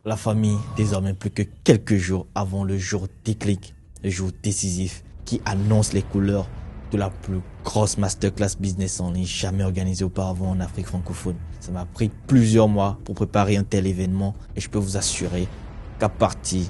La famille, désormais plus que quelques jours avant le jour déclic, le jour décisif qui annonce les couleurs de la plus grosse masterclass business en ligne jamais organisée auparavant en Afrique francophone. Ça m'a pris plusieurs mois pour préparer un tel événement et je peux vous assurer qu'à partir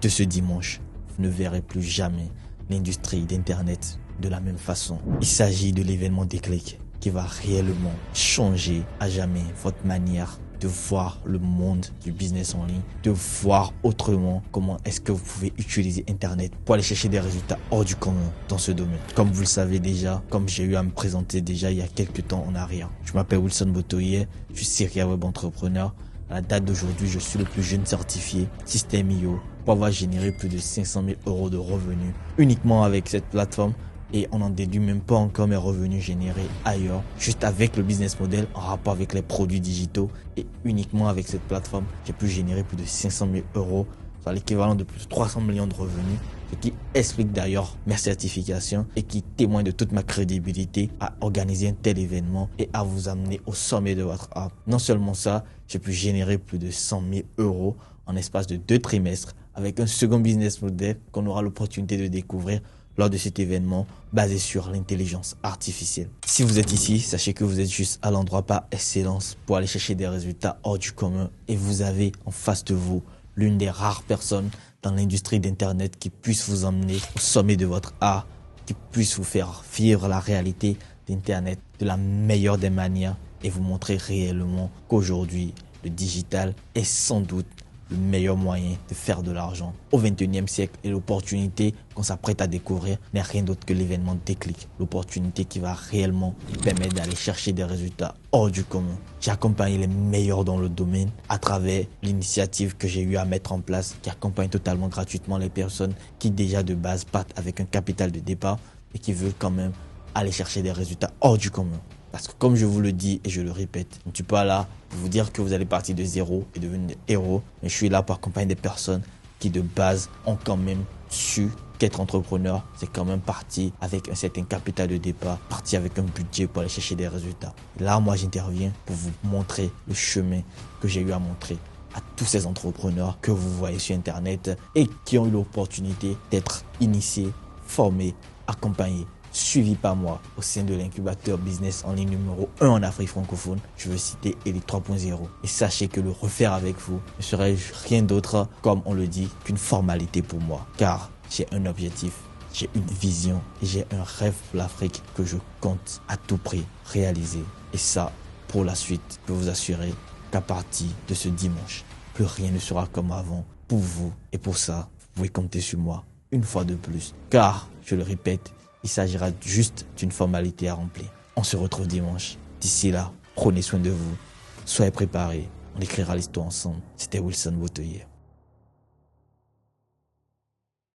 de ce dimanche, vous ne verrez plus jamais l'industrie d'Internet de la même façon. Il s'agit de l'événement déclic qui va réellement changer à jamais votre manière de voir le monde du business en ligne, de voir autrement comment est-ce que vous pouvez utiliser Internet pour aller chercher des résultats hors du commun dans ce domaine. Comme vous le savez déjà, comme j'ai eu à me présenter déjà il y a quelques temps en arrière. Je m'appelle Wilson Botoye, je suis Serial Web Entrepreneur. À la date d'aujourd'hui, je suis le plus jeune certifié System.io pour avoir généré plus de 500 000 € de revenus uniquement avec cette plateforme. Et on n'en déduit même pas encore mes revenus générés ailleurs, juste avec le business model en rapport avec les produits digitaux. Et uniquement avec cette plateforme, j'ai pu générer plus de 500 000 €, soit l'équivalent de plus de 300 millions de revenus, ce qui explique d'ailleurs mes certifications et qui témoigne de toute ma crédibilité à organiser un tel événement et à vous amener au sommet de votre art. Non seulement ça, j'ai pu générer plus de 100 000 € en espace de 2 trimestres avec un second business model qu'on aura l'opportunité de découvrir lors de cet événement basé sur l'intelligence artificielle. Si vous êtes ici, sachez que vous êtes juste à l'endroit par excellence pour aller chercher des résultats hors du commun et vous avez en face de vous l'une des rares personnes dans l'industrie d'Internet qui puisse vous emmener au sommet de votre art, qui puisse vous faire vivre la réalité d'Internet de la meilleure des manières et vous montrer réellement qu'aujourd'hui, le digital est sans doute le meilleur moyen de faire de l'argent au 21e siècle et l'opportunité qu'on s'apprête à découvrir n'est rien d'autre que l'événement déclic. L'opportunité qui va réellement nous permettre d'aller chercher des résultats hors du commun. J'ai accompagné les meilleurs dans le domaine à travers l'initiative que j'ai eu à mettre en place qui accompagne totalement gratuitement les personnes qui déjà de base partent avec un capital de départ et qui veulent quand même aller chercher des résultats hors du commun. Parce que comme je vous le dis et je le répète, je ne suis pas là pour vous dire que vous allez partir de zéro et devenir des héros. Mais je suis là pour accompagner des personnes qui de base ont quand même su qu'être entrepreneur, c'est quand même partir avec un certain capital de départ, partir avec un budget pour aller chercher des résultats. Et là, moi, j'interviens pour vous montrer le chemin que j'ai eu à montrer à tous ces entrepreneurs que vous voyez sur Internet et qui ont eu l'opportunité d'être initiés, formés, accompagnés, suivi par moi au sein de l'incubateur business en ligne numéro 1 en Afrique francophone. Je veux citer Elite 3.0. Et sachez que le refaire avec vous ne serait rien d'autre, comme on le dit, qu'une formalité pour moi. Car j'ai un objectif, j'ai une vision et j'ai un rêve pour l'Afrique que je compte à tout prix réaliser. Et ça, pour la suite, je peux vous assurer qu'à partir de ce dimanche, plus rien ne sera comme avant pour vous. Et pour ça, vous pouvez compter sur moi une fois de plus. Car, je le répète, il s'agira juste d'une formalité à remplir. On se retrouve dimanche. D'ici là, prenez soin de vous. Soyez préparés. On écrira l'histoire ensemble. C'était Wilson Botoye.